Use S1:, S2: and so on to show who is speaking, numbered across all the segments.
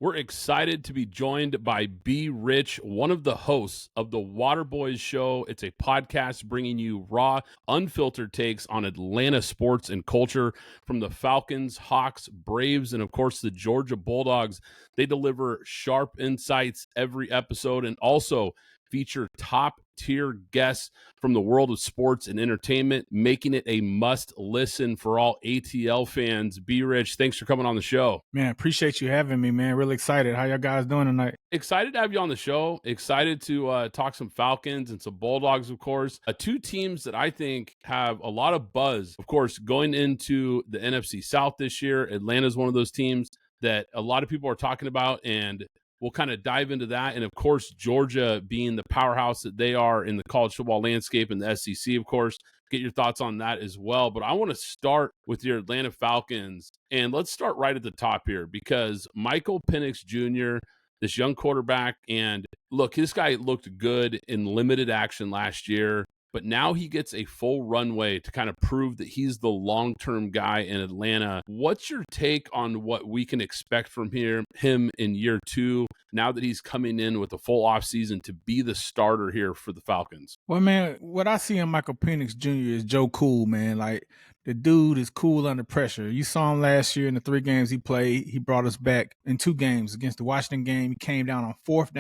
S1: We're excited to be joined by B. Rich, one of the hosts of the Water Boyz Show. It's a podcast bringing you raw, unfiltered takes on Atlanta sports and culture from the Falcons, Hawks, Braves, and of course the Georgia Bulldogs. They deliver sharp insights every episode and also feature top-tier guests from the world of sports and entertainment, making it a must-listen for all ATL fans. B. Rich, thanks for coming on the show.
S2: Man, appreciate you having me, man. Really excited. How y'all guys doing tonight?
S1: Excited to have you on the show. Excited to talk some Falcons and some Bulldogs, of course. Two teams that I think have a lot of buzz, of course, going into the NFC South this year. Atlanta's one of those teams that a lot of people are talking about, and we'll kind of dive into that. And, of course, Georgia being the powerhouse that they are in the college football landscape and the SEC, of course. Get your thoughts on that as well. But I want to start with your Atlanta Falcons. And let's start right at the top here because Michael Penix Jr., this young quarterback, and look, this guy looked good in limited action last year. But now he gets a full runway to kind of prove that he's the long-term guy in Atlanta. What's your take on what we can expect from him in year two, now that he's coming in with a full offseason to be the starter here for the Falcons?
S2: Well, man, what I see in Michael Penix Jr. is Joe Cool, man. Like, the dude is cool under pressure. You saw him last year in the 3 games he played. He brought us back in 2 games. Against the Washington game, he came down on 4th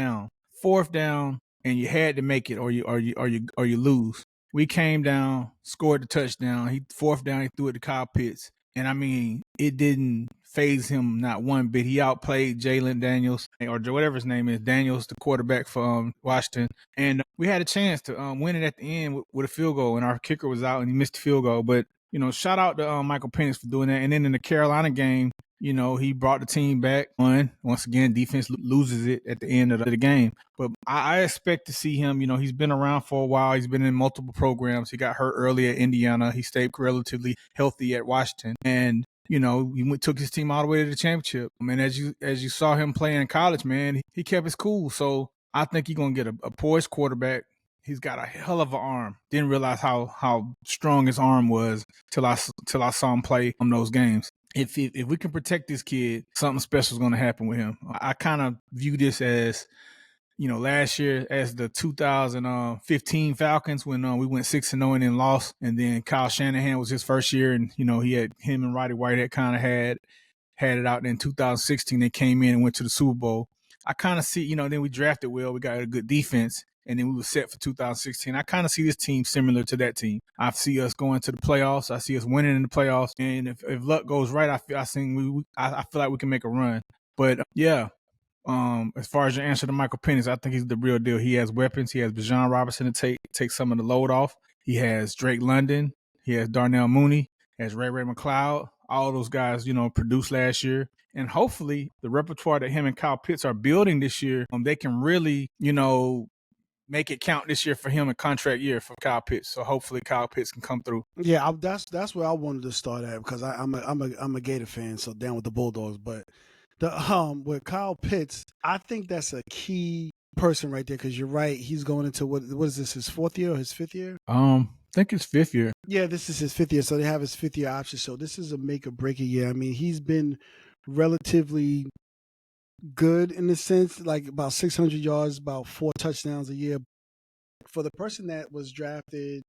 S2: down, and you had to make it or you lose. We came down, scored the touchdown. 4th down, he threw it to Kyle Pitts. And I mean, it didn't faze him not one bit. He outplayed Jalon Daniels, or whatever his name is, Daniels, the quarterback for Washington. And we had a chance to win it at the end with a field goal, and our kicker was out and he missed the field goal. But, you know, shout out to Michael Penix for doing that. And then in the Carolina game, you know, he brought the team back. Once again, defense loses it at the end of the game. But I expect to see him. You know, he's been around for a while. He's been in multiple programs. He got hurt early at Indiana. He stayed relatively healthy at Washington. And, you know, he took his team all the way to the championship. I mean, as you saw him play in college, man, he kept his cool. So I think he's going to get a poised quarterback. He's got a hell of an arm. Didn't realize how strong his arm was till I saw him play on those games. If we can protect this kid, something special is going to happen with him. I kind of view this as, you know, last year as the 2015 Falcons when we went 6-0 and then lost. And then Kyle Shanahan was his first year, and, you know, him and Roddy Whitehead kind of had it out. In 2016, they came in and went to the Super Bowl. I kind of see, you know, then we drafted well. We got a good defense. And then we were set for 2016. I kind of see this team similar to that team. I see us going to the playoffs. I see us winning in the playoffs. And if luck goes right, I feel like we can make a run. But yeah, as far as your answer to Michael Penix, I think he's the real deal. He has weapons. He has Bijan Robinson to take some of the load off. He has Drake London. He has Darnell Mooney. He has Ray McCloud. All those guys, you know, produced last year. And hopefully the repertoire that him and Kyle Pitts are building this year, they can really, you know, make it count this year for him, a contract year for Kyle Pitts. So hopefully Kyle Pitts can come through.
S3: Yeah, that's where I wanted to start at because I'm a Gator fan, so down with the Bulldogs. But with Kyle Pitts, I think that's a key person right there because you're right. He's going into what is this, his 4th year or his 5th year?
S2: I think it's 5th year.
S3: Yeah, this is his 5th year. So they have his 5th year option. So this is a make or break a year. I mean, he's been relatively good in the sense, like about 600 yards, about 4 touchdowns a year. For the person that was drafted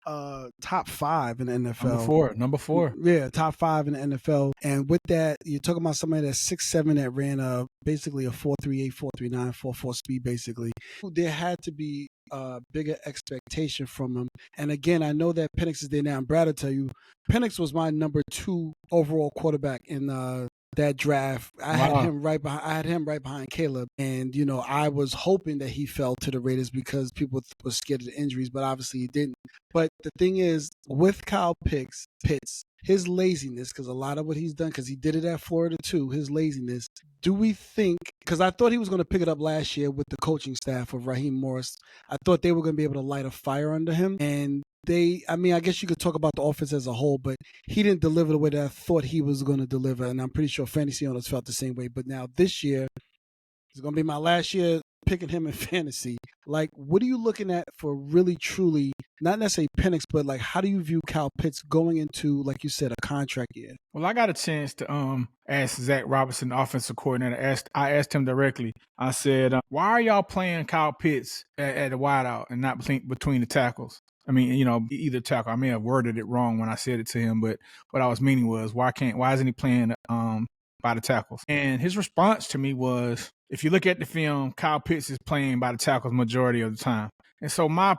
S3: top 5 in the NFL.
S2: Number four.
S3: Yeah, top 5 in the NFL. And with that, you're talking about somebody that's 6'7" that ran basically a 4.38, 4.39, 4.4 speed, basically. There had to be bigger expectation from him. And again, I know that Penix is there now. And Brad will tell you, Penix was my number 2 overall quarterback in that draft. I had him right behind Caleb, and you know I was hoping that he fell to the Raiders because people were scared of the injuries, but obviously he didn't. But the thing is, with Kyle Pitts, his laziness, because a lot of what he's done, because he did it at Florida too, his laziness. Do we think? Because I thought he was going to pick it up last year with the coaching staff of Raheem Morris. I thought they were going to be able to light a fire under him, and I guess you could talk about the offense as a whole, but he didn't deliver the way that I thought he was going to deliver, and I'm pretty sure fantasy owners felt the same way. But now this year, it's going to be my last year picking him in fantasy. Like, what are you looking at for really, truly, not necessarily Penix, but like, how do you view Kyle Pitts going into, like you said, a contract year?
S2: Well, I got a chance to ask Zach Robinson, the offensive coordinator. I asked him directly. I said, why are y'all playing Kyle Pitts at the wideout and not between the tackles? I mean, either tackle. I may have worded it wrong when I said it to him, but what I was meaning was, why isn't he playing by the tackles? And his response to me was, if you look at the film, Kyle Pitts is playing by the tackles majority of the time. And so my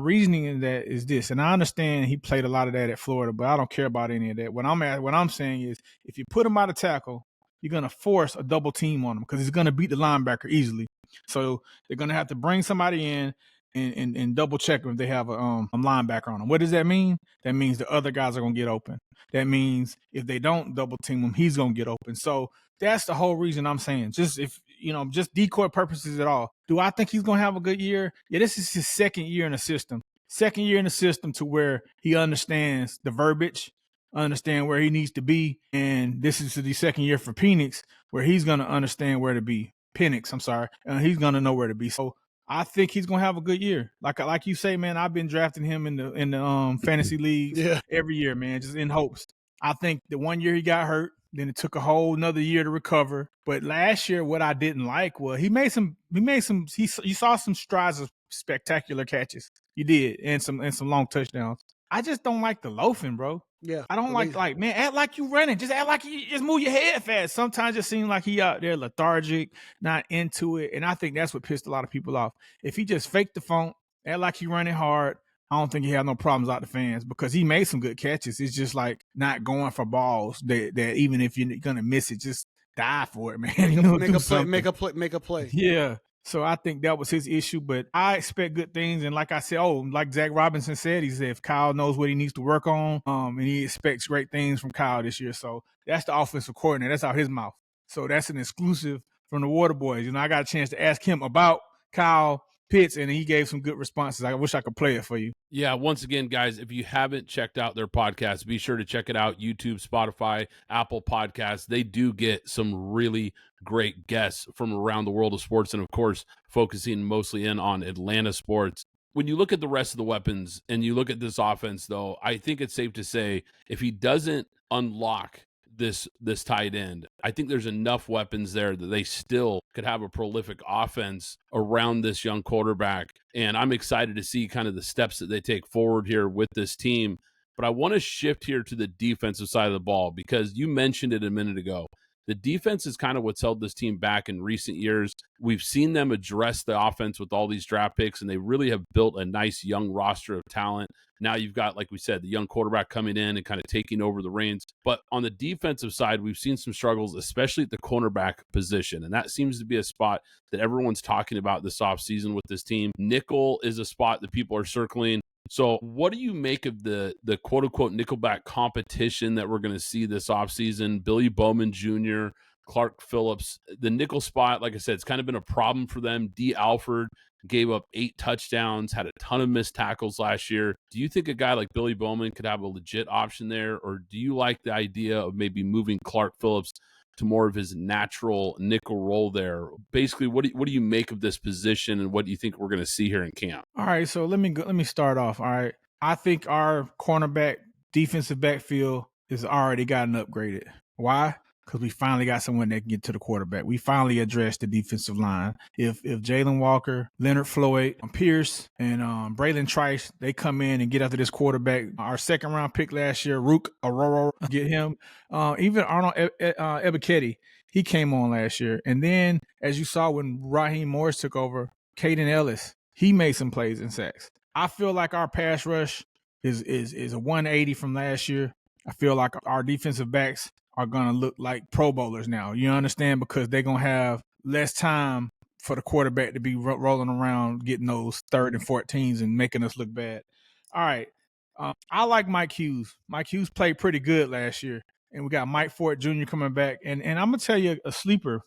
S2: reasoning in that is this, and I understand he played a lot of that at Florida, but I don't care about any of that. What I'm saying is, if you put him by the tackle, you're gonna force a double team on him because he's gonna beat the linebacker easily. So they're gonna have to bring somebody in and double check if they have a linebacker on him. What does that mean? That means the other guys are gonna get open. That means if they don't double team him, he's gonna get open. So that's the whole reason I'm saying. Just decoy purposes at all. Do I think he's gonna have a good year? Yeah, this is his second year in the system. Second year in the system to where he understands the verbiage, understand where he needs to be, and this is the second year for Penix where he's gonna understand where to be. Penix, I'm sorry, he's gonna know where to be. So I think he's gonna have a good year. Like you say, man, I've been drafting him in the fantasy leagues every year, man, just in hopes. I think the 1 year he got hurt, then it took a whole another year to recover. But last year, what I didn't like was you saw some strides of spectacular catches. You did, and some long touchdowns. I just don't like the loafing, bro.
S3: Yeah.
S2: I don't like man, act like you running. Just act like you just move your head fast. Sometimes it seems like he out there lethargic, not into it. And I think that's what pissed a lot of people off. If he just faked the funk, act like he running hard, I don't think he had no problems out the fans because he made some good catches. It's just like not going for balls that even if you're gonna miss it, just die for it, man.
S3: Make a play.
S2: Yeah. So I think that was his issue, but I expect good things. And like I said, like Zach Robinson said, he said if Kyle knows what he needs to work on, and he expects great things from Kyle this year. So that's the offensive coordinator. That's out his mouth. So that's an exclusive from the Water Boyz. I got a chance to ask him about Kyle Pitts, and he gave some good responses. I wish I could play it for you.
S1: Yeah, once again, guys, if you haven't checked out their podcast, be sure to check it out. YouTube, Spotify, Apple Podcasts. They do get some really great guests from around the world of sports, and of course, focusing mostly in on Atlanta sports. When you look at the rest of the weapons and you look at this offense, though, I think it's safe to say if he doesn't unlock this tight end, I think there's enough weapons there that they still could have a prolific offense around this young quarterback. And I'm excited to see kind of the steps that they take forward here with this team. But I want to shift here to the defensive side of the ball because you mentioned it a minute ago. The defense is kind of what's held this team back in recent years. We've seen them address the offense with all these draft picks, and they really have built a nice young roster of talent. Now you've got, like we said, the young quarterback coming in and kind of taking over the reins. But on the defensive side, we've seen some struggles, especially at the cornerback position. And that seems to be a spot that everyone's talking about this offseason with this team. Nickel is a spot that people are circling. So what do you make of the quote-unquote nickelback competition that we're going to see this offseason? Billy Bowman Jr., Clark Phillips. The nickel spot, like I said, it's kind of been a problem for them. D. Alford gave up 8 touchdowns, had a ton of missed tackles last year. Do you think a guy like Billy Bowman could have a legit option there? Or do you like the idea of maybe moving Clark Phillips to more of his natural nickel role there? Basically, what do you make of this position, and what do you think we're going to see here in camp?
S2: All right, so let me start off. All right, I think our cornerback defensive backfield has already gotten upgraded. Why? Because we finally got someone that can get to the quarterback. We finally addressed the defensive line. If Jalon Walker, Leonard Floyd, Pierce, and Braylon Trice, they come in and get after this quarterback. Our second round pick last year, Rook Aurora, get him. Even Arnold Ebiketie, he came on last year. And then, as you saw when Raheem Morris took over, Caden Ellis, he made some plays in sacks. I feel like our pass rush is a 180 from last year. I feel like our defensive backs are going to look like Pro Bowlers now. You understand? Because they're going to have less time for the quarterback to be rolling around getting those 3rd and 14s and making us look bad. All right. I like Mike Hughes. Mike Hughes played pretty good last year. And we got Mike Ford Jr. coming back. And I'm going to tell you a sleeper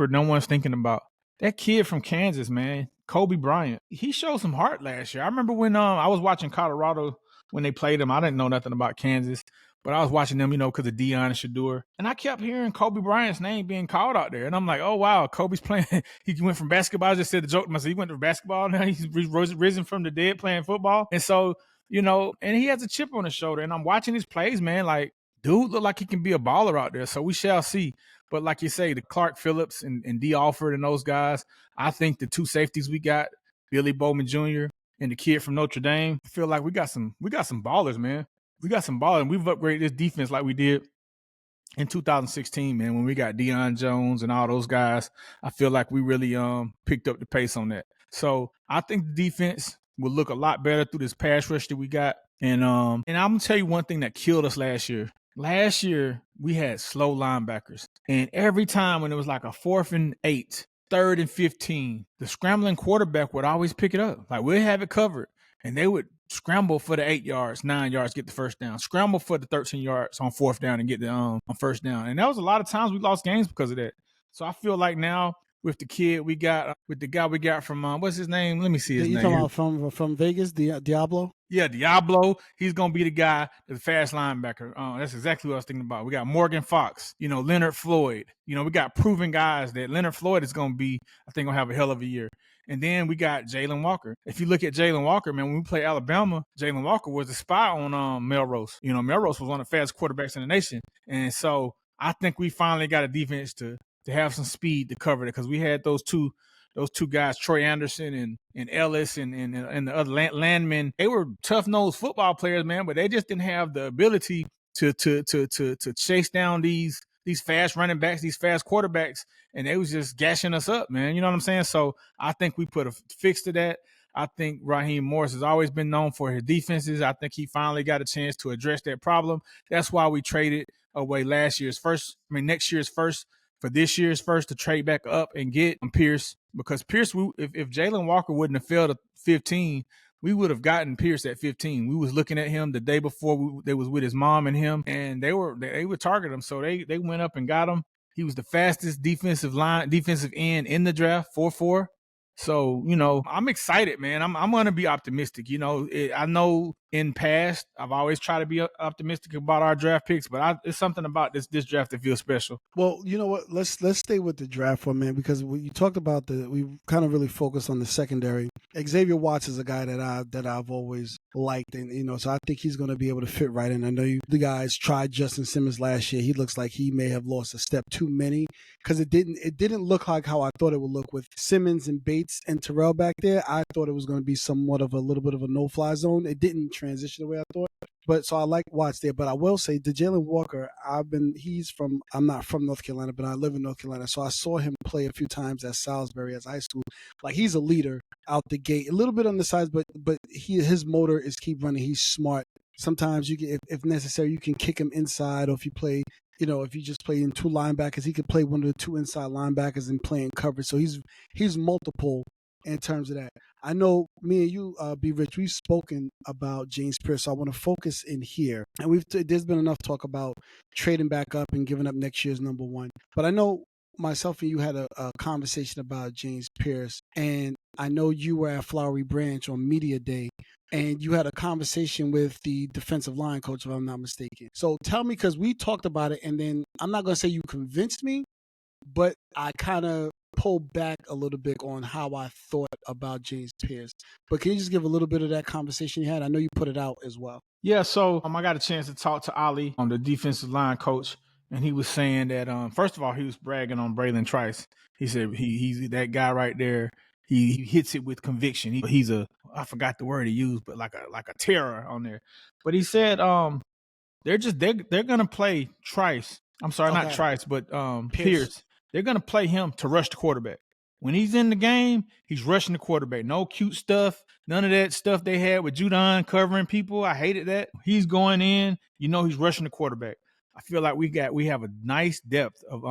S2: no one's thinking about. That kid from Kansas, man, Cobee Bryant, he showed some heart last year. I remember when I was watching Colorado when they played him. I didn't know nothing about Kansas. But I was watching them, because of Deion and Shador. And I kept hearing Cobee Bryant's name being called out there. And I'm like, oh, wow, Kobe's playing. He went from basketball. I just said the joke to myself. He went to basketball. Now he's risen from the dead playing football. And so, and he has a chip on his shoulder. And I'm watching his plays, man. Like, dude look like he can be a baller out there. So we shall see. But like you say, the Clark Phillips and D. Alford and those guys, I think the two safeties we got, Billy Bowman Jr. and the kid from Notre Dame, I feel like we got some ballers, man. We got some ballers, and we've upgraded this defense like we did in 2016, man, when we got Deion Jones and all those guys. I feel like we really picked up the pace on that. So I think the defense will look a lot better through this pass rush that we got. And I'm going to tell you one thing that killed us last year. Last year, we had slow linebackers. And every time when it was like a 4th and 8, 3rd and 15, the scrambling quarterback would always pick it up. Like, we'd have it covered. And they would scramble for the 8 yards, 9 yards, get the first down. Scramble for the 13 yards on 4th down and get the on first down. And that was a lot of times we lost games because of that. So I feel like now with the kid we got, with the guy we got from, what's his name? Let me see his name.
S3: You talking about from Vegas, Diablo?
S2: Yeah, Diablo. He's going to be the guy, the fast linebacker. That's exactly what I was thinking about. We got Morgan Fox, Leonard Floyd. We got proven guys that Leonard Floyd is going to be, I think, going to have a hell of a year. And then we got Jalon Walker. If you look at Jalon Walker, man, when we play Alabama, Jalon Walker was the spy on Melrose. Melrose was one of the fastest quarterbacks in the nation. And so I think we finally got a defense to have some speed to cover it, because we had those two guys, Troy Anderson and Ellis and the other Landman. They were tough-nosed football players, man, but they just didn't have the ability to chase down these fast running backs, these fast quarterbacks, and they was just gashing us up, man. You know what I'm saying? So I think we put a fix to that. I think Raheem Morris has always been known for his defenses. I think he finally got a chance to address that problem. That's why we traded away next year's first for this year's first to trade back up and get Pierce. Because Pierce, if Jalon Walker wouldn't have failed at 15, we would have gotten Pierce at 15. We was looking at him the day before they was with his mom and him, and they would target him. So they went up and got him. He was the fastest defensive end in the draft, 4.4. So, I'm excited, man. I'm going to be optimistic. I know in past, I've always tried to be optimistic about our draft picks, but it's something about this draft that feels special.
S3: Well, you know what? Let's stay with the draft for a minute, because you talked about we kind of really focused on the secondary. Xavier Watts is a guy that I've always liked, and so I think he's going to be able to fit right in. I know the guys tried Justin Simmons last year. He looks like he may have lost a step too many, because it didn't look like how I thought it would look with Simmons and Bates and Terrell back there. I thought it was going to be somewhat of a little bit of a no-fly zone. It didn't transition the way I thought. But so I like Watts there. But I will say the Jalon Walker, I'm not from North Carolina, but I live in North Carolina. So I saw him play a few times at Salisbury as high school. Like, he's a leader out the gate, a little bit on the sides, but his motor is keep running. He's smart. Sometimes you can, if necessary, you can kick him inside, or if you play, if you just play in two linebackers, he could play one of the two inside linebackers and play in coverage. So he's multiple in terms of that. I know me and you, B. Rich, we've spoken about James Pierce, so I want to focus in here. And there's been enough talk about trading back up and giving up next year's number one. But I know myself and you had a conversation about James Pierce, and I know you were at Flowery Branch on Media Day, and you had a conversation with the defensive line coach, if I'm not mistaken. So tell me, because we talked about it, and then I'm not going to say you convinced me, but I kind of pulled back a little bit on how I thought about James Pierce. But can you just give a little bit of that conversation you had? I know you put it out as well.
S2: Yeah, so I got a chance to talk to Ali, the defensive line coach, and he was saying that, first of all, he was bragging on Braylon Trice. He said he's that guy right there. He hits it with conviction. He's I forgot the word he used, but like a terror on there. But he said they're gonna play Trice. I'm sorry, okay. Not Trice, but Pierce. They're gonna play him to rush the quarterback. When he's in the game, he's rushing the quarterback. No cute stuff, none of that stuff they had with Judon covering people. I hated that. He's going in, he's rushing the quarterback. I feel like we have a nice depth of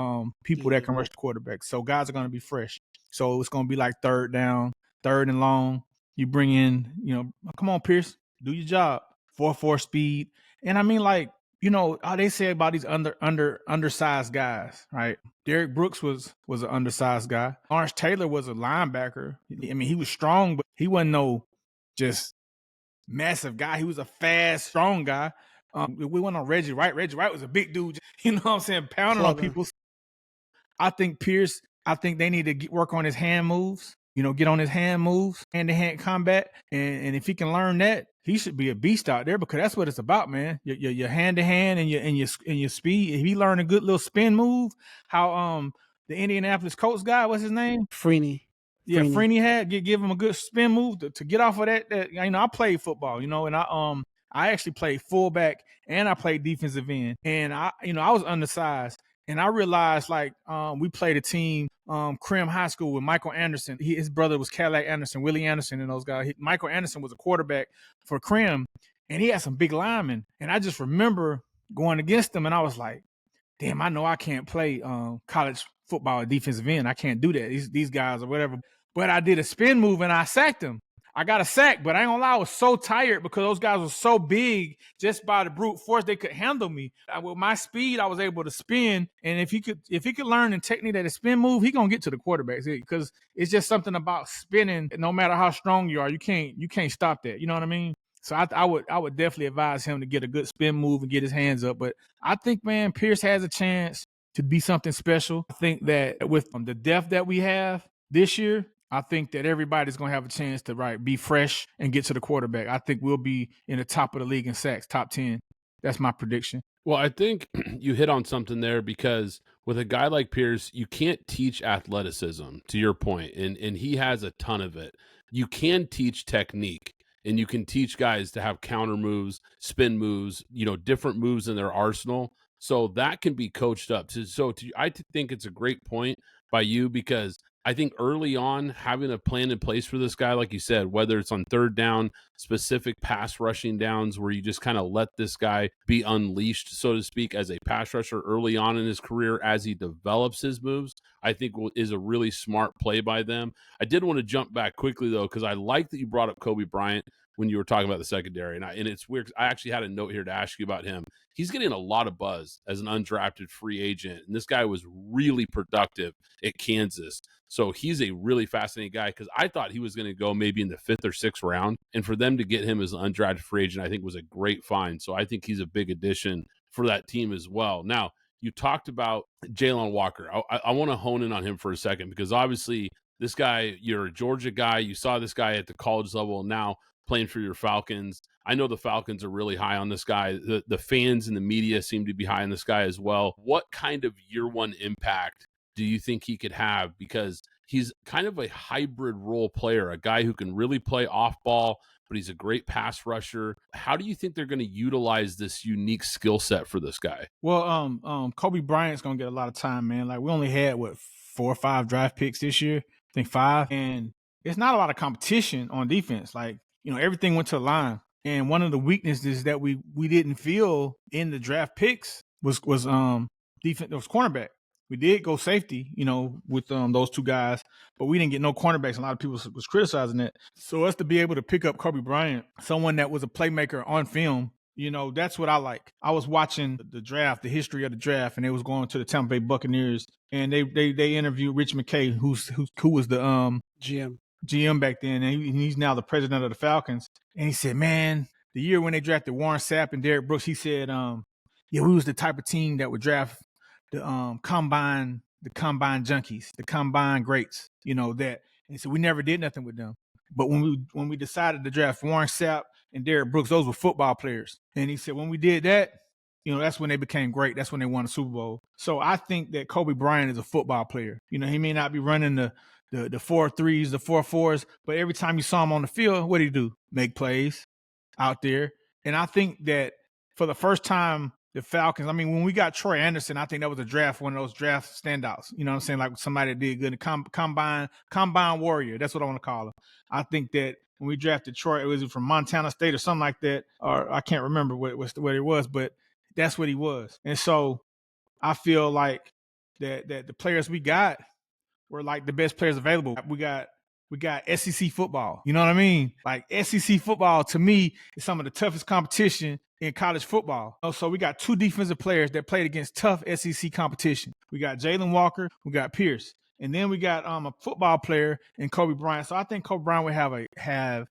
S2: people that can rush the quarterback. So guys are gonna be fresh. So it's gonna be like third down, third and long. You bring in, come on, Pierce, do your job. 4.4 speed. And I mean, like, how they say about these undersized guys, right? Derek Brooks was an undersized guy. Lawrence Taylor was a linebacker. I mean, he was strong, but he wasn't no just massive guy. He was a fast, strong guy. We went on Reggie Wright. Reggie Wright was a big dude, you know what I'm saying, pounding on people. I think Pierce, they need to work on his hand moves, get on his hand moves, hand-to-hand combat. And if he can learn that, he should be a beast out there, because that's what it's about, man. Your hand-to-hand and your speed. If he learn a good little spin move, how the Indianapolis Colts guy, what's his name?
S3: Freeney.
S2: Yeah, Freeney had give him a good spin move to get off of that. I played football, and I actually played fullback and I played defensive end, and I was undersized, and I realized we played a team, Crim High School with Michael Anderson. His brother was Cadillac Anderson, Willie Anderson, and those guys. Michael Anderson was a quarterback for Crim, and he had some big linemen, and I just remember going against them, and I was like, damn, I know I can't play college football at defensive end. I can't do that. These guys or whatever. But I did a spin move and I sacked him. I got a sack, but I ain't gonna lie, I was so tired because those guys were so big. Just by the brute force, they could handle me. With my speed, I was able to spin. And if he could learn the technique that a spin move, he gonna get to the quarterbacks, because it's just something about spinning. No matter how strong you are, you can't stop that. You know what I mean? So I would definitely advise him to get a good spin move and get his hands up. But I think, man, Pierce has a chance to be something special. I think that with the depth that we have this year, I think that everybody's going to have a chance to be fresh and get to the quarterback. I think we'll be in the top of the league in sacks, top 10. That's my prediction.
S1: Well, I think you hit on something there, because with a guy like Pierce, you can't teach athleticism, to your point, and he has a ton of it. You can teach technique, and you can teach guys to have counter moves, spin moves, different moves in their arsenal. So that can be coached up. I think it's a great point by you, because I think early on, having a plan in place for this guy, like you said, whether it's on third down, specific pass rushing downs where you just kind of let this guy be unleashed, so to speak, as a pass rusher early on in his career as he develops his moves, I think is a really smart play by them. I did want to jump back quickly, though, because I like that you brought up Cobee Bryant when you were talking about the secondary. And it's weird. I actually had a note here to ask you about him. He's getting a lot of buzz as an undrafted free agent. And this guy was really productive at Kansas. So he's a really fascinating guy, because I thought he was going to go maybe in the 5th or 6th round. And for them to get him as an undrafted free agent, I think was a great find. So I think he's a big addition for that team as well. Now, you talked about Jalon Walker. I want to hone in on him for a second, because obviously this guy, you're a Georgia guy. You saw this guy at the college level, now playing for your Falcons. I know the Falcons are really high on this guy. The fans and the media seem to be high on this guy as well. What kind of year one impact do you think he could have? Because he's kind of a hybrid role player, a guy who can really play off ball, but he's a great pass rusher. How do you think they're going to utilize this unique skill set for this guy?
S2: Well, Cobee Bryant's going to get a lot of time, man. We only had 4 or 5 draft picks this year. I think 5. And it's not a lot of competition on defense. Everything went to the line. And one of the weaknesses that we didn't feel in the draft picks was defense. It was cornerback. We did go safety, with those 2 guys, but we didn't get no cornerbacks. A lot of people was criticizing that. So us to be able to pick up Cobee Bryant, someone that was a playmaker on film, that's what I like. I was watching the draft, the history of the draft, and they was going to the Tampa Bay Buccaneers, and they interviewed Rich McCray, who was the GM back then, and he's now the president of the Falcons. And he said, man, the year when they drafted Warren Sapp and Derrick Brooks, he said, we was the type of team that would draft the combine junkies, the combine greats, that. And so we never did nothing with them. But when we decided to draft Warren Sapp and Derrick Brooks, those were football players. And he said, when we did that, that's when they became great. That's when they won a Super Bowl. So I think that Cobee Bryant is a football player. He may not be running the 4-3s, the 4-4s, but every time you saw him on the field, what did he do? Make plays out there. And I think that for the first time, the Falcons, when we got Troy Anderson, I think that was one of those draft standouts. You know what I'm saying? Like somebody that did good. Combine warrior. That's what I want to call him. I think that when we drafted Troy, it was from Montana State or something like that, or I can't remember what it was, but that's what he was. And so I feel like that the players we got were like the best players available. We got SEC football. You know what I mean? Like SEC football to me is some of the toughest competition in college football. So we got 2 defensive players that played against tough SEC competition. We got Jalon Walker, we got Pierce, and then we got a football player in Cobee Bryant. So I think Cobee Bryant would have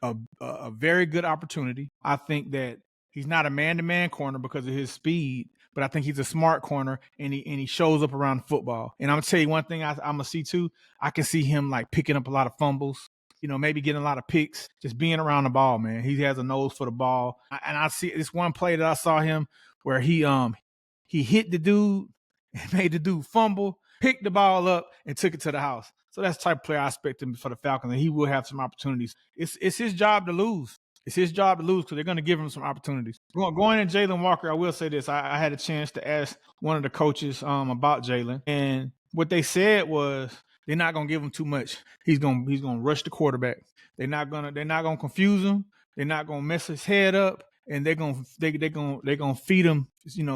S2: a very good opportunity. I think that He's not a man-to-man corner because of his speed, but I think he's a smart corner, and he shows up around the football. And I'm going to tell you one thing I'm going to see too. I can see him like picking up a lot of fumbles, maybe getting a lot of picks, just being around the ball, man. He has a nose for the ball. And I see this one play that I saw him where he hit the dude and made the dude fumble, picked the ball up, and took it to the house. So that's the type of player I expect him for the Falcons, and he will have some opportunities. It's his job to lose. It's his job to lose because they're going to give him some opportunities. Going in Jalon Walker, I will say this. I had a chance to ask one of the coaches about Jalon, and what they said was they're not going to give him too much. He's going to rush the quarterback. They're not going to confuse him. They're not going to mess his head up, and they're going to feed him,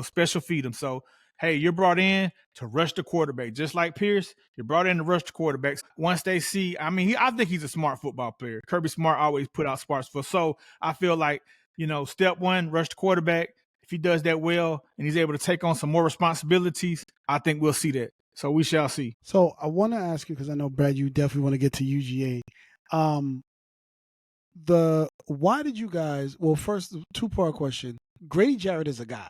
S2: special feed him. So, hey, you're brought in to rush the quarterback. Just like Pierce, you're brought in to rush the quarterbacks. Once they see, I think he's a smart football player. Kirby Smart always put out sparks for. So I feel like, step one, rush the quarterback. If he does that well and he's able to take on some more responsibilities, I think we'll see that. So we shall see.
S3: So I want to ask you, because I know, Brad, you definitely want to get to UGA. Why did you guys, well, first, two-part question. Grady Jarrett is a guy,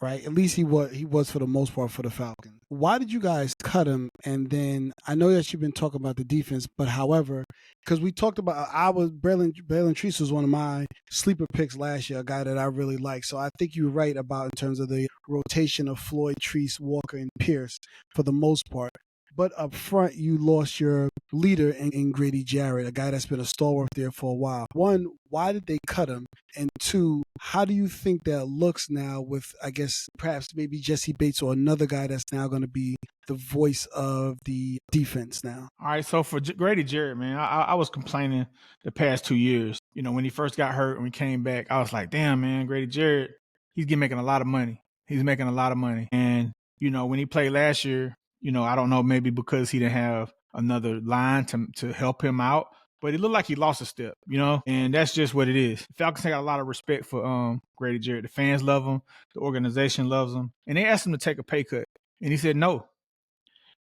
S3: right? At least he was for the most part for the Falcons. Why did you guys cut him? And then I know that you've been talking about the defense, but however, because we talked about, Braylon Treese was one of my sleeper picks last year, a guy that I really like. So I think you're right about in terms of the rotation of Floyd, Treese, Walker, and Pierce for the most part. But up front, you lost your leader in Grady Jarrett, a guy that's been a stalwart there for a while. One, why did they cut him? And two, how do you think that looks now with, I guess, perhaps maybe Jesse Bates or another guy that's now going to be the voice of the defense now?
S2: All right, so for Grady Jarrett, man, I was complaining the past 2 years. When he first got hurt and we came back, I was like, damn, man, Grady Jarrett, he's making a lot of money. He's making a lot of money. And, when he played last year, I don't know, maybe because he didn't have another line to help him out, but it looked like he lost a step, and that's just what it is. Falcons got a lot of respect for Grady Jarrett. The fans love him. The organization loves him. And they asked him to take a pay cut, and he said no.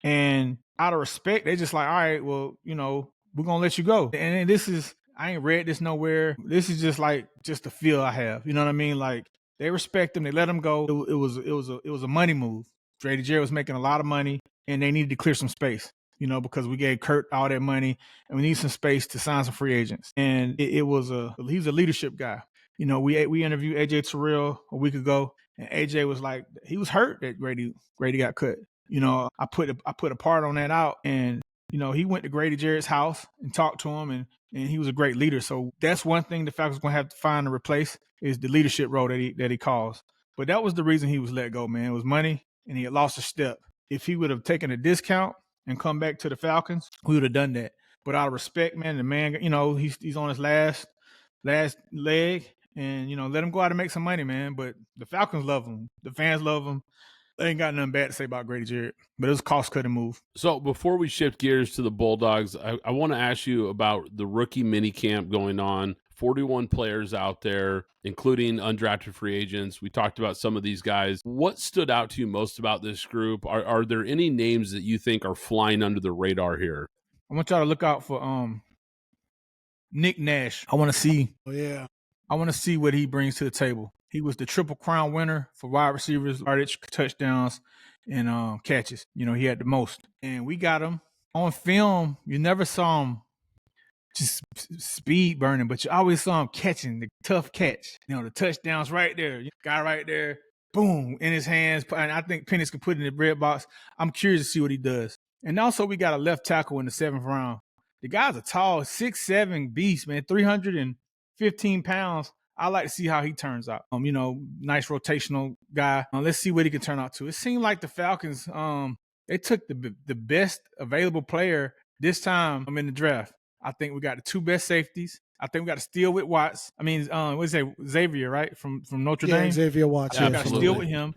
S2: And out of respect, they just like, all right, well, we're going to let you go. And this is, I ain't read this nowhere. This is just a feel I have. You know what I mean? Like, they respect him. They let him go. It was a money move. Grady Jarrett was making a lot of money, and they needed to clear some space, because we gave Kurt all that money, and we need some space to sign some free agents. And he was a leadership guy. We interviewed AJ Terrell a week ago, and AJ was like, he was hurt that Grady got cut. I put a part on that out, and he went to Grady Jarrett's house and talked to him, and he was a great leader. So that's one thing the Falcons going to have to find to replace is the leadership role that he calls. But that was the reason he was let go, man. It was money. And he had lost a step. If he would have taken a discount and come back to the Falcons, we would have done that. But out of respect, man, the man, he's on his last leg, and let him go out and make some money, man. But the Falcons love him. The fans love him. They ain't got nothing bad to say about Grady Jarrett, but it was a cost-cutting move.
S1: So before we shift gears to the Bulldogs, I want to ask you about the rookie minicamp going on. 41 players out there, including undrafted free agents. We talked about some of these guys. What stood out to you most about this group? Are there any names that you think are flying under the radar here?
S2: I want y'all to look out for Nick Nash. I want to see.
S3: Oh, yeah.
S2: I want to see what he brings to the table. He was the Triple Crown winner for wide receivers, yardage, touchdowns, and catches. He had the most. And we got him on film. You never saw him just speed burning, but you always saw him catching the tough catch. The touchdowns right there. Guy right there, boom, in his hands. And I think Penix can put it in the bread box. I'm curious to see what he does. And also we got a left tackle in the 7th round. The guy's a tall 6'7" beast, man, 315 pounds. I like to see how he turns out. Nice rotational guy. Let's see what he can turn out to. It seemed like the Falcons, they took the best available player this time in the draft. I think we got the 2 best safeties. I think we got to steal with Watts. Xavier, right? From Notre Dame?
S3: Xavier Watts.
S2: Yeah, got to steal with him.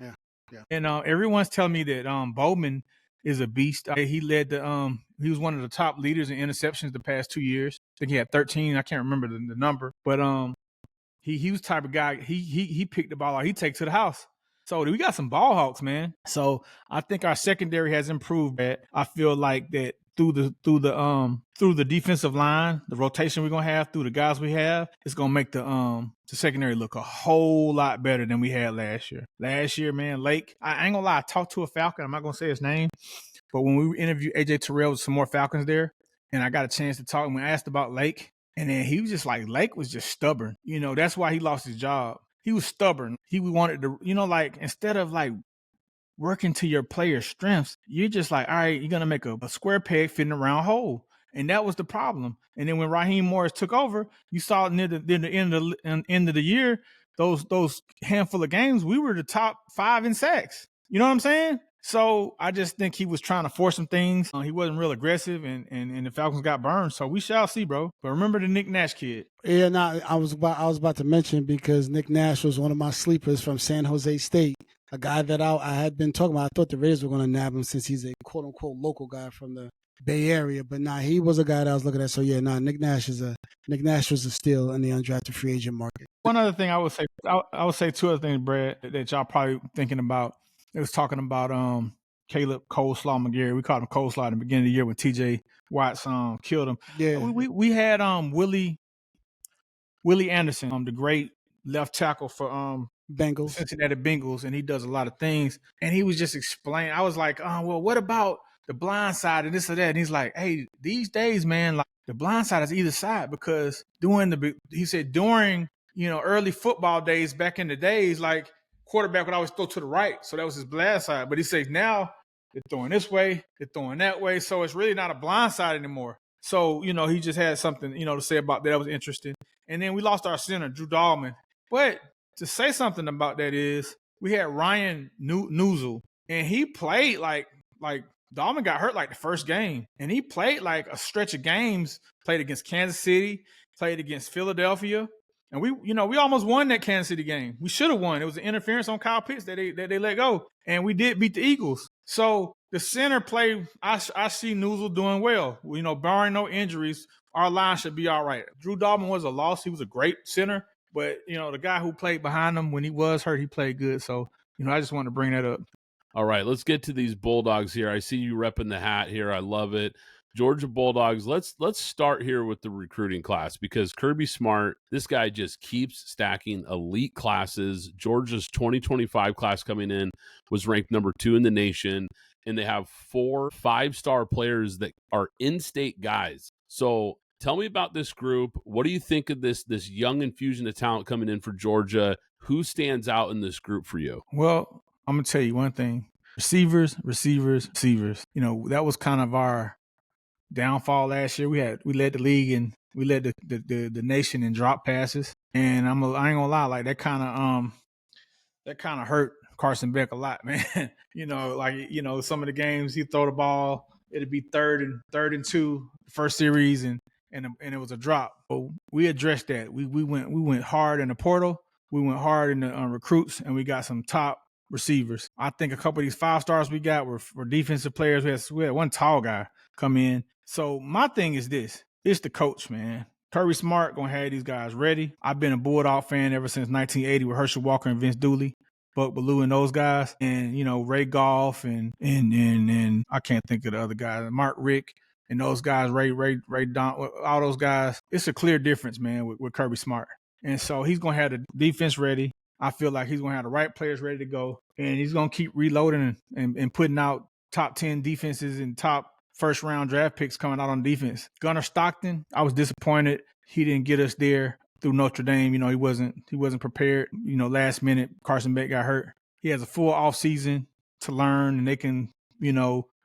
S3: Yeah.
S2: And everyone's telling me that Bowman is a beast. He led he was one of the top leaders in interceptions the past 2 years. I think he had 13. I can't remember the number. But he was the type of guy, he picked the ball out. He takes to the house. So we got some ball hawks, man. So I think our secondary has improved. I feel like that through the defensive line, the rotation we're gonna have through the guys we have, it's gonna make the secondary look a whole lot better than we had last year. Last year, man, Lake, I ain't gonna lie, I talked to a Falcon. I'm not gonna say his name, but when we interviewed AJ Terrell with some more Falcons there, and I got a chance to talk, and we asked about Lake, and then he was just like, Lake was just stubborn. You know, that's why he lost his job. He was stubborn. He wanted to, you know, like instead of like working to your player's strengths, you're just like, all right, you're gonna make a square peg fit in a round hole, and that was the problem. And then when Raheem Morris took over, you saw near the end of the year, those handful of games, we were the top 5 in sacks. You know what I'm saying? So I just think he was trying to force some things. He wasn't real aggressive, and the Falcons got burned. So we shall see, bro. But remember the Nick Nash kid.
S3: Yeah, no, I was about to mention, because Nick Nash was one of my sleepers from San Jose State, a guy that I had been talking about. I thought the Raiders were going to nab him since he's a quote unquote local guy from the Bay Area, but he was a guy that I was looking at. So yeah, Nick Nash was a steal in the undrafted free agent market.
S2: One other thing I would say two other things, Brad, that y'all probably thinking about. It was talking about Caleb Coleslaw McGarry. We called him Coleslaw at the beginning of the year when TJ Watts killed him.
S3: Yeah,
S2: we had Willie Anderson, the great left tackle for
S3: Bengals,
S2: Cincinnati Bengals, and he does a lot of things. And he was just explaining. I was like, well, what about the blind side and this or that? And he's like, hey, these days, man, like the blind side is either side, because during early football days back in the days, like quarterback would always throw to the right, so that was his blind side. But he says now they're throwing this way, they're throwing that way, so it's really not a blind side anymore. So, he just had something, to say about that. That was interesting. And then we lost our center, Drew Dahlman. But to say something about that is we had Ryan Newsel, and he played like Dahlman got hurt like the first game, and he played like a stretch of games, played against Kansas City, played against Philadelphia. And we almost won that Kansas City game. We should have won. It was an interference on Kyle Pitts that they let go, and we did beat the Eagles. So the center play, I see Newsel doing well. Barring no injuries, our line should be all right. Drew Dahlman was a loss. He was a great center, but the guy who played behind him when he was hurt, he played good. So I just wanted to bring that up.
S1: All right, let's get to these Bulldogs here. I see you repping the hat here. I love it. Georgia Bulldogs, let's start here with the recruiting class, because Kirby Smart, this guy just keeps stacking elite classes. Georgia's 2025 class coming in was ranked number 2 in the nation, and they have 4 5-star players that are in-state guys. So tell me about this group. What do you think of this young infusion of talent coming in for Georgia? Who stands out in this group for you?
S2: Well, I'm going to tell you one thing. Receivers. That was kind of our downfall last year. We led the league and we led the nation in drop passes, and I ain't gonna lie, like that kind of hurt Carson Beck a lot, man. Some of the games he throw the ball, it'd be third and 2 first series, and it was a drop. So we addressed that. We went hard in the portal, we went hard in the recruits, and we got some top receivers. I think a couple of these 5 stars we got were defensive players. We had one tall guy come in. So my thing is this. It's the coach, man. Kirby Smart going to have these guys ready. I've been a Bulldog fan ever since 1980 with Herschel Walker and Vince Dooley, Buck Bellew and those guys. And, Ray Goff and I can't think of the other guys, Mark Rick and those guys, Ray Don, all those guys. It's a clear difference, man, with Kirby Smart. And so he's going to have the defense ready. I feel like he's going to have the right players ready to go. And he's going to keep reloading and putting out top 10 defenses and top first-round draft picks coming out on defense. Gunnar Stockton, I was disappointed he didn't get us there through Notre Dame. He wasn't prepared. Last minute, Carson Beck got hurt. He has a full offseason to learn, and they can,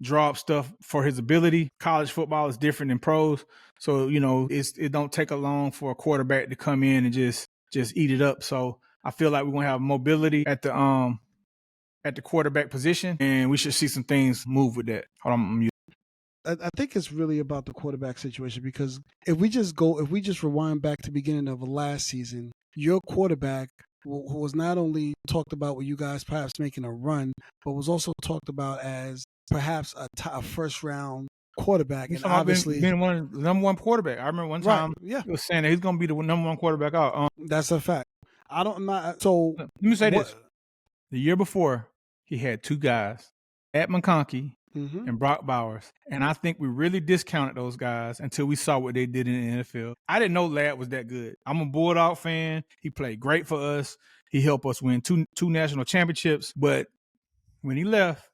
S2: draw up stuff for his ability. College football is different than pros. So, it don't take long for a quarterback to come in and just eat it up. So I feel like we're going to have mobility at the quarterback position, and we should see some things move with that. Hold on,
S3: I think it's really about the quarterback situation, because if we just rewind back to the beginning of last season, your quarterback who was not only talked about with you guys perhaps making a run, but was also talked about as perhaps a first-round quarterback. And obviously
S2: being the number 1 quarterback. I remember one time he was saying that he's going to be the number 1 quarterback out.
S3: That's a fact. So
S2: let me say this. The year before, he had 2 guys, Matt McConkey and Brock Bowers. And I think we really discounted those guys until we saw what they did in the NFL. I didn't know Ladd was that good. I'm a Bulldog fan. He played great for us. He helped us win two national championships. But when he left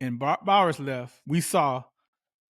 S2: and Brock Bowers left, we saw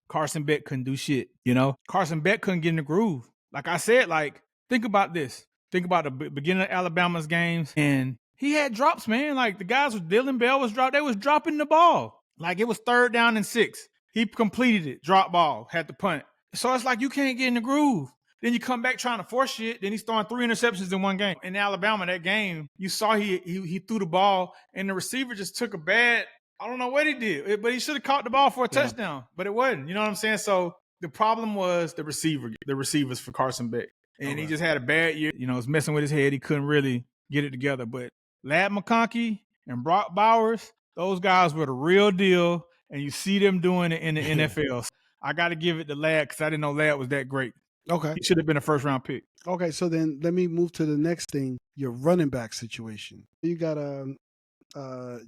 S2: Carson Beck couldn't do shit, you know? Carson Beck couldn't get in the groove. Like I said, like, think about this. Think about the beginning of Alabama's games, and he had drops, man. Like, the guys with Dylan Bell was they was dropping the ball. Like, it was 3rd down and 6. He completed it, drop ball, had to punt. So it's like you can't get in the groove. Then you come back trying to force shit. Then he's throwing 3 interceptions in one game. In Alabama, that game, you saw he threw the ball, and the receiver just took a bad, I don't know what he did, but he should have caught the ball for a touchdown, but it wasn't. You know what I'm saying? So the problem was the receivers for Carson Beck. And he just had a bad year. You know, was messing with his head. He couldn't really get it together. But Ladd McConkey and Brock Bowers, those guys were the real deal, and you see them doing it in the NFL. So I got to give it to Ladd because I didn't know Ladd was that great.
S3: Okay.
S2: He should have been a first-round pick.
S3: Okay, so then let me move to the next thing, your running back situation. You got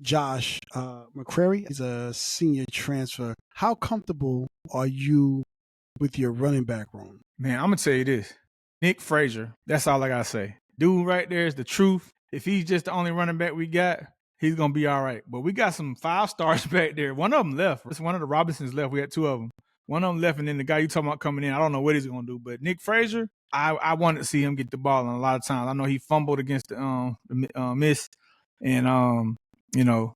S3: Josh McCray. He's a senior transfer. How comfortable are you with your running back room?
S2: Man, I'm going to tell you this. Nick Frazier, that's all I got to say. Dude right there is the truth. If he's just the only running back we got, he's going to be all right. But we got some 5-stars back there. One of them left. It's one of the Robinsons left. We had 2 of them. One of them left, and then the guy you talking about coming in, I don't know what he's going to do. But Nick Frazier, I wanted to see him get the ball a lot of times. I know he fumbled against the miss, and, you know,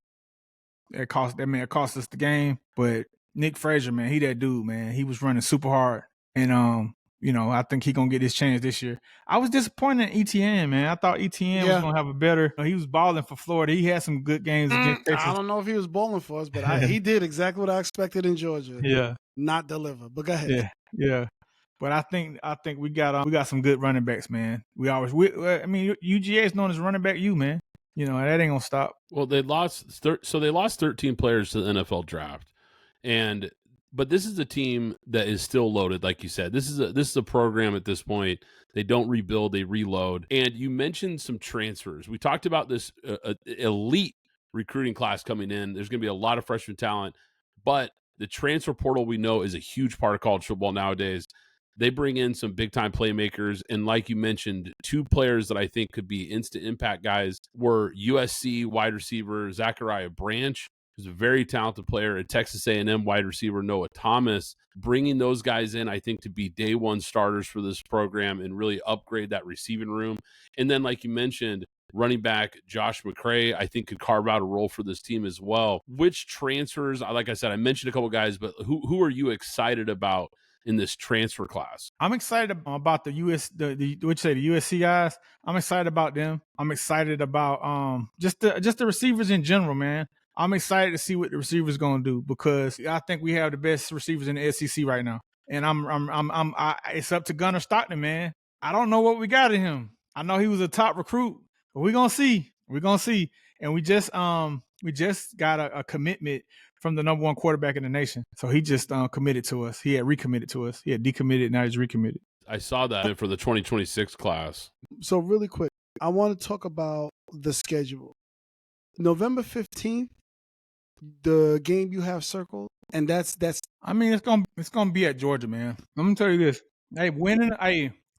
S2: it cost us the game. But Nick Frazier, man, he that dude, man. He was running super hard. And, you know, I think he's going to get his chance this year. I was disappointed in ETN, man. I thought ETN was going to have a better – he was balling for Florida. He had some good games against Texas.
S3: I don't know if he was balling for us, but he did exactly what I expected in Georgia.
S2: Yeah.
S3: Not deliver. But go ahead.
S2: Yeah. But I think we got some good running backs, man. UGA is known as running back U, man. You know, that ain't going to stop.
S1: Well, they lost 13 players to the NFL draft. But this is a team that is still loaded, like you said. This is a program at this point. They don't rebuild, they reload. And you mentioned some transfers. We talked about this elite recruiting class coming in. There's going to be a lot of freshman talent, but the transfer portal we know is a huge part of college football nowadays. They bring in some big-time playmakers, and like you mentioned, 2 players that I think could be instant impact guys were USC wide receiver Zachariah Branch, who's a very talented player, at Texas A&M wide receiver Noah Thomas. Bringing those guys in, I think, to be day one starters for this program and really upgrade that receiving room. And then, like you mentioned, running back Josh McCray, I think, could carve out a role for this team as well. Which transfers, like I said, I mentioned a couple guys, but who are you excited about in this transfer class?
S2: I'm excited about the USC guys. I'm excited about them. I'm excited about just the receivers in general, man. I'm excited to see what the receivers going to do because I think we have the best receivers in the SEC right now. And it's up to Gunnar Stockton, man. I don't know what we got in him. I know he was a top recruit, but we're going to see. We're going to see. And we just got a commitment from the number 1 quarterback in the nation. So he just committed to us. He had recommitted to us. He had decommitted. Now he's recommitted.
S1: I saw that for the 2026 class.
S3: So really quick, I want to talk about the schedule. November 15th, the game you have circled, and that's.
S2: I mean, it's gonna be at Georgia, man. I'm gonna tell you this.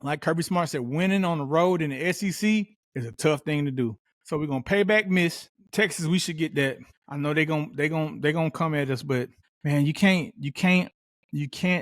S2: Like Kirby Smart said, winning on the road in the SEC is a tough thing to do. So we're gonna pay back miss. Texas, we should get that. I know they gonna come at us, but man, you can't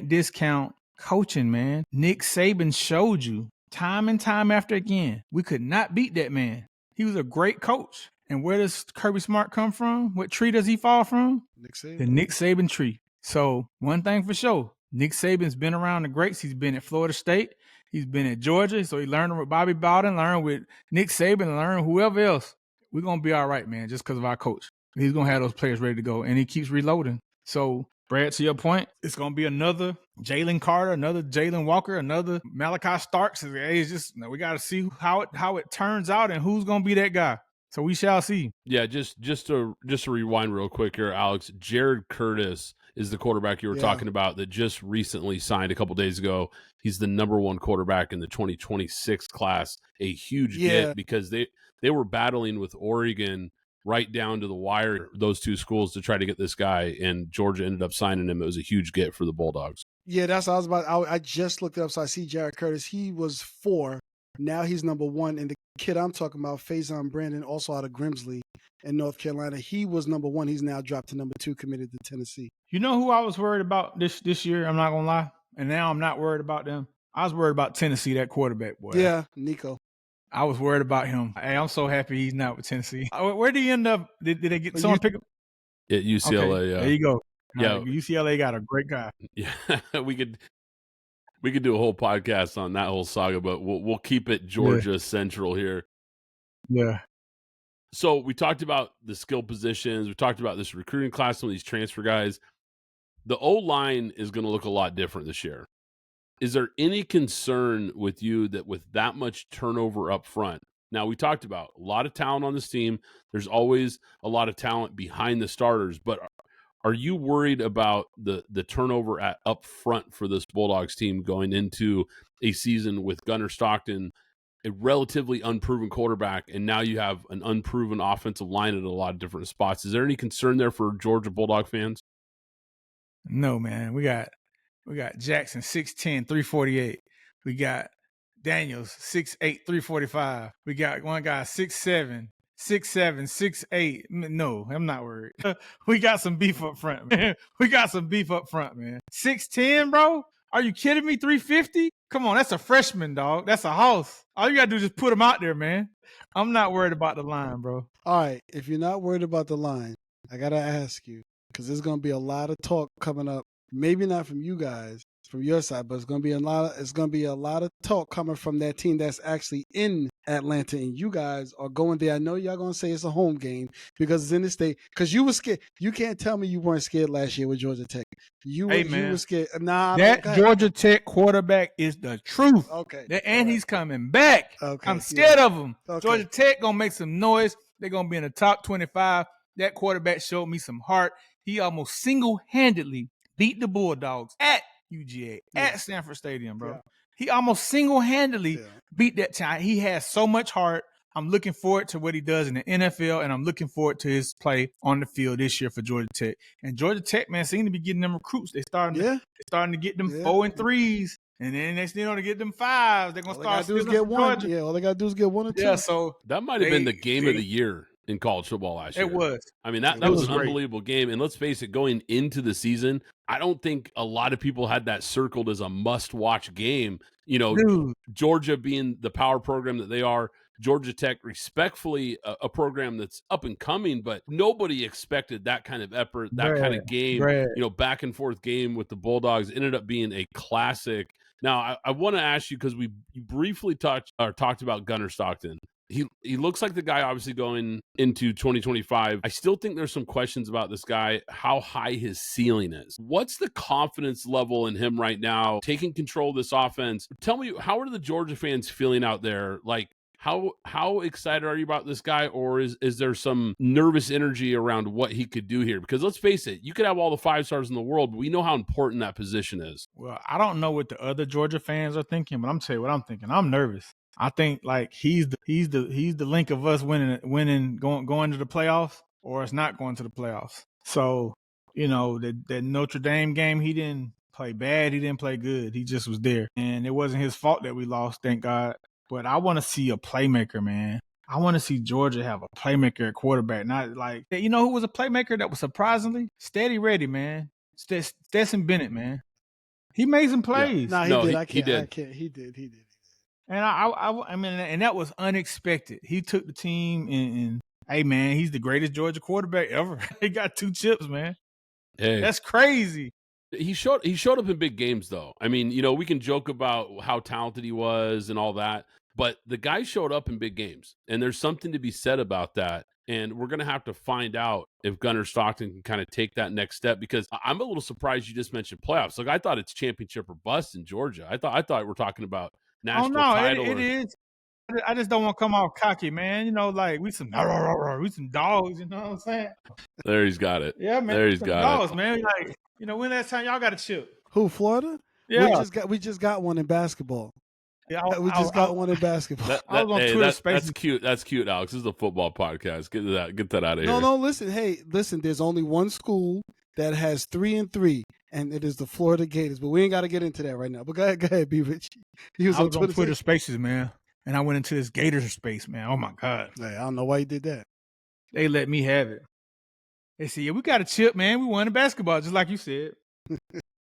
S2: discount coaching, man. Nick Saban showed you time and time after again, we could not beat that man. He was a great coach. And where does Kirby Smart come from? What tree does he fall from?
S3: Nick Saban.
S2: The Nick Saban tree. So one thing for sure, Nick Saban's been around the greats. He's been at Florida State. He's been at Georgia. So he learned with Bobby Bowden, learned with Nick Saban, learned whoever else. We're going to be all right, man, just because of our coach. He's going to have those players ready to go, and he keeps reloading. So, Brad, to your point, it's going to be another Jalen Carter, another Jalon Walker, another Malachi Starks. It's just, we got to see how it turns out and who's going to be that guy. So we shall see.
S1: Yeah, just to rewind real quick here, Alex. Jared Curtis is the quarterback you were talking about that just recently signed a couple days ago. He's the number 1 quarterback in the 2026 class. A huge get because they were battling with Oregon right down to the wire, those two schools, to try to get this guy, and Georgia ended up signing him. It was a huge get for the Bulldogs.
S3: Yeah, that's what I was about. I just looked it up, so I see Jared Curtis. He was 4. Now he's number 1. And the kid I'm talking about, Faison Brandon, also out of Grimsley in North Carolina, he was number 1. He's now dropped to number 2, committed to Tennessee.
S2: You know who I was worried about this year? I'm not going to lie. And now I'm not worried about them. I was worried about Tennessee, that quarterback, boy.
S3: Yeah, Nico.
S2: I was worried about him. Hey, I'm so happy he's not with Tennessee. Where did he end up? Did they get someone pick him?
S1: At UCLA,
S2: okay,
S1: yeah.
S2: There you go.
S1: Yeah.
S2: UCLA got a great guy.
S1: Yeah, we could do a whole podcast on that whole saga, but we'll keep it Georgia Central here.
S2: Yeah.
S1: So we talked about the skill positions. We talked about this recruiting class, some of these transfer guys. The O-line is going to look a lot different this year. Is there any concern with you that with that much turnover up front? Now, we talked about a lot of talent on this team. There's always a lot of talent behind the starters, but are you worried about the turnover up front for this Bulldogs team going into a season with Gunnar Stockton, a relatively unproven quarterback, and now you have an unproven offensive line at a lot of different spots? Is there any concern there for Georgia Bulldog fans?
S2: No, man. We got Jackson 6'10", 348. We got Daniels 6'8", 345. We got one guy 6'7", 6'8". No, I'm not worried. We got some beef up front, man. 6'10", bro? Are you kidding me? 350? Come on, that's a freshman, dog. That's a house. All you gotta do is just put him out there, man. I'm not worried about the line, bro.
S3: All right, if you're not worried about the line, I gotta ask you, because there's gonna be a lot of talk coming up. Maybe not from you guys, from your side, but it's gonna be a lot of talk coming from that team that's actually in Atlanta, and you guys are going there. I know y'all gonna say it's a home game because it's in the state. Because you were scared. You can't tell me you weren't scared last year with Georgia Tech. You were scared. Nah,
S2: that Georgia Tech quarterback is the truth.
S3: Okay,
S2: and he's coming back.
S3: Okay,
S2: I'm scared of him.
S3: Okay.
S2: Georgia Tech gonna make some noise. They're gonna be in the top 25. That quarterback showed me some heart. He almost single-handedly beat the Bulldogs at UGA, at Sanford Stadium, bro. Yeah. He almost single-handedly beat that time. He has so much heart. I'm looking forward to what he does in the NFL, and I'm looking forward to his play on the field this year for Georgia Tech. And Georgia Tech, man, seem to be getting them recruits. They're starting to get them 4 and 3s, and then next thing to get them 5s. They're going to start
S3: do is get one. Yeah, all they got to do is get 1 or 2.
S2: Yeah, so
S1: that might have been the game of the year in college football last year.
S2: It was.
S1: I mean, that was an unbelievable game. And let's face it, going into the season, I don't think a lot of people had that circled as a must-watch game. You know, Georgia being the power program that they are, Georgia Tech respectfully a program that's up and coming, but nobody expected that kind of effort, that kind of game, you know, back and forth game with the Bulldogs. It ended up being a classic. Now, I want to ask you, because we briefly talked about Gunnar Stockton. He looks like the guy obviously going into 2025. I still think there's some questions about this guy, how high his ceiling is. What's the confidence level in him right now, taking control of this offense? Tell me, how are the Georgia fans feeling out there? Like, how excited are you about this guy, or is there some nervous energy around what he could do here? Because let's face it, you could have all the 5 stars in the world, but we know how important that position is.
S2: Well, I don't know what the other Georgia fans are thinking, but I'm telling you what I'm thinking. I'm nervous. I think like he's the link of us winning going to the playoffs, or it's not going to the playoffs. So, you know, that Notre Dame game, he didn't play bad, he didn't play good. He just was there. And it wasn't his fault that we lost, thank God. But I want to see a playmaker, man. I want to see Georgia have a playmaker at quarterback. Not like, you know who was a playmaker that was surprisingly steady ready, man? Stetson Bennett, man. He made some plays.
S3: Yeah. He did. He did.
S2: And I mean, and that was unexpected. He took the team and hey, man, he's the greatest Georgia quarterback ever. He got 2 chips, man.
S1: Hey,
S2: that's crazy.
S1: He showed up in big games, though. I mean, you know, we can joke about how talented he was and all that, but the guy showed up in big games, and there's something to be said about that. And we're going to have to find out if Gunnar Stockton can kind of take that next step, because I'm a little surprised you just mentioned playoffs. Like, I thought it's championship or bust in Georgia. I thought we're talking about national title.
S2: It is. I just don't want to come off cocky, man. You know, like we some dogs. You know what I'm saying?
S1: There he's got it.
S2: Yeah, man.
S1: There he's got
S2: dogs,
S1: it,
S2: man. Like, you know, when last time y'all got a chip?
S3: Who, Florida?
S2: Yeah,
S3: we just got one in basketball.
S2: Yeah,
S3: We just got one in basketball.
S2: I was on Twitter Spaces.
S1: That's cute. That's cute, Alex. This is a football podcast. Get that out of here.
S3: No, listen. There's only one school that has 3-3, and it is the Florida Gators. But we ain't got to get into that right now. But go ahead, B. Rich.
S2: I was on Twitter Spaces, man, and I went into this Gators space, man. Oh my God!
S3: Hey, I don't know why you did that.
S2: They let me have it. They said, "Yeah, we got a chip, man. We won the basketball, just like you said."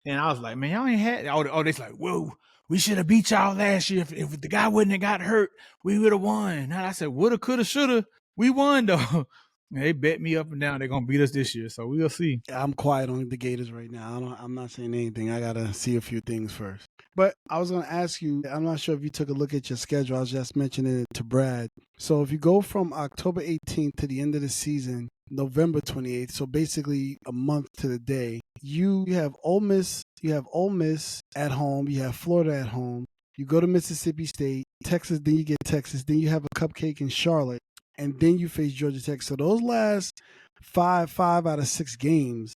S2: And I was like, "Man, y'all ain't had." Oh, they's like, "Whoa, we should have beat y'all last year. If the guy wouldn't have got hurt, we would have won." And I said, "Woulda, coulda, shoulda. We won though." And they bet me up and down they're gonna beat us this year, so we'll see.
S3: I'm quiet on the Gators right now. I'm not saying anything. I gotta see a few things first. But I was gonna ask you. I'm not sure if you took a look at your schedule. I was just mentioning it to Brad. So if you go from October 18th to the end of the season, November 28th, so basically a month to the day, you have Ole Miss. You have Ole Miss at home. You have Florida at home. You go to Mississippi State, Texas. Then you get Texas. Then you have a cupcake in Charlotte. And then you face Georgia Tech. So those last five out of 6 games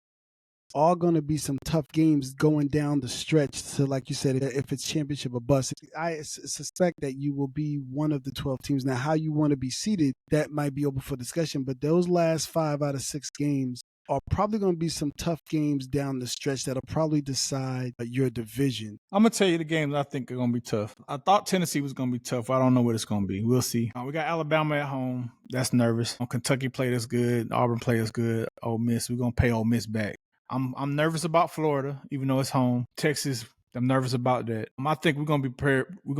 S3: are going to be some tough games going down the stretch. So like you said, if it's championship or bust, I suspect that you will be one of the 12 teams. Now, how you want to be seated, that might be open for discussion. But those last 5 out of 6 games are probably going to be some tough games down the stretch that'll probably decide your division.
S2: I'm going to tell you the games I think are going to be tough. I thought Tennessee was going to be tough. I don't know what it's going to be. We'll see. We got Alabama at home. That's nervous. Kentucky played us good. Auburn played us good. Ole Miss, we're going to pay Ole Miss back. I'm nervous about Florida, even though it's home. Texas, I'm nervous about that. I think we're going to be prepared. We're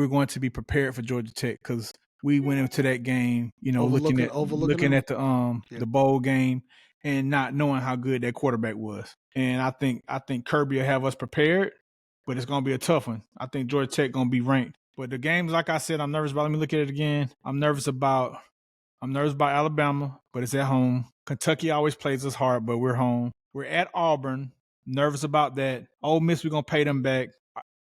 S2: going to be prepared for Georgia Tech because we went into that game, looking at the bowl game and not knowing how good that quarterback was. And I think Kirby will have us prepared, but it's going to be a tough one. I think Georgia Tech going to be ranked. But the games, like I said, I'm nervous about. Let me look at it again. I'm nervous about Alabama, but it's at home. Kentucky always plays us hard, but we're home. We're at Auburn. Nervous about that. Ole Miss, we're going to pay them back.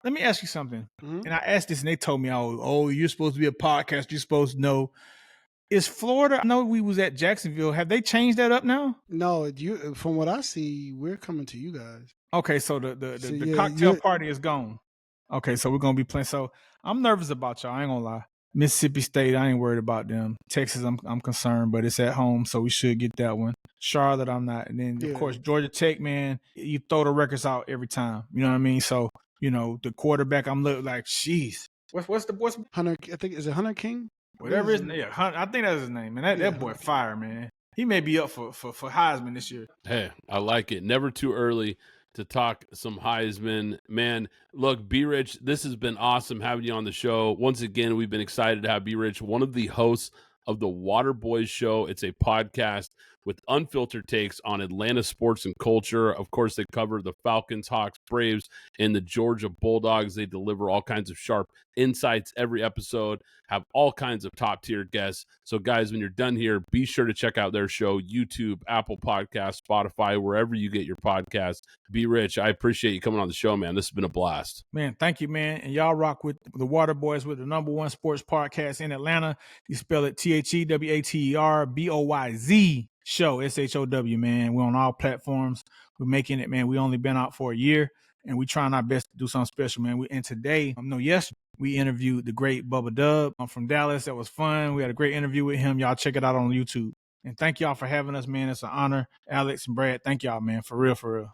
S2: Let me ask you something. Mm-hmm. And I asked this, and they told me, oh, you're supposed to be a podcast. You're supposed to know. Is Florida, I know we was at Jacksonville. Have they changed that up now?
S3: No, from what I see, we're coming to you guys.
S2: Okay, so the cocktail party is gone. Okay, so we're going to be playing. So I'm nervous about y'all. I ain't going to lie. Mississippi State, I ain't worried about them. Texas, I'm concerned, but it's at home, so we should get that one. Charlotte, I'm not. And then, of course, Georgia Tech, man, you throw the records out every time. You know what I mean? So, the quarterback, I'm like, jeez. What's the boy's?
S3: Hunter, I think, is it Hunter King?
S2: Whatever his name. Yeah, I think that's his name, man. That boy fire, man. He may be up for Heisman this year.
S1: Hey, I like it. Never too early to talk some Heisman. Man, look, B-Rich, this has been awesome having you on the show. Once again, we've been excited to have B-Rich, one of the hosts of the Water Boyz Show. It's a podcast with unfiltered takes on Atlanta sports and culture. Of course, they cover the Falcons, Hawks, Braves, and the Georgia Bulldogs. They deliver all kinds of sharp insights every episode, have all kinds of top-tier guests. So, guys, when you're done here, be sure to check out their show, YouTube, Apple Podcasts, Spotify, wherever you get your podcasts. Be Rich, I appreciate you coming on the show, man. This has been a blast.
S2: Man, thank you, man. And y'all rock with the Water Boyz with the #1 sports podcast in Atlanta. You spell it THEWATERBOYZ show, SHOW, man. We're on all platforms. We're making it, man. We only been out for a year, and we trying our best to do something special, man. And today, yesterday, we interviewed the great Bubba Dub from Dallas. That was fun. We had a great interview with him. Y'all check it out on YouTube. And thank y'all for having us, man. It's an honor. Alex and Brad, thank y'all, man. For real, for real.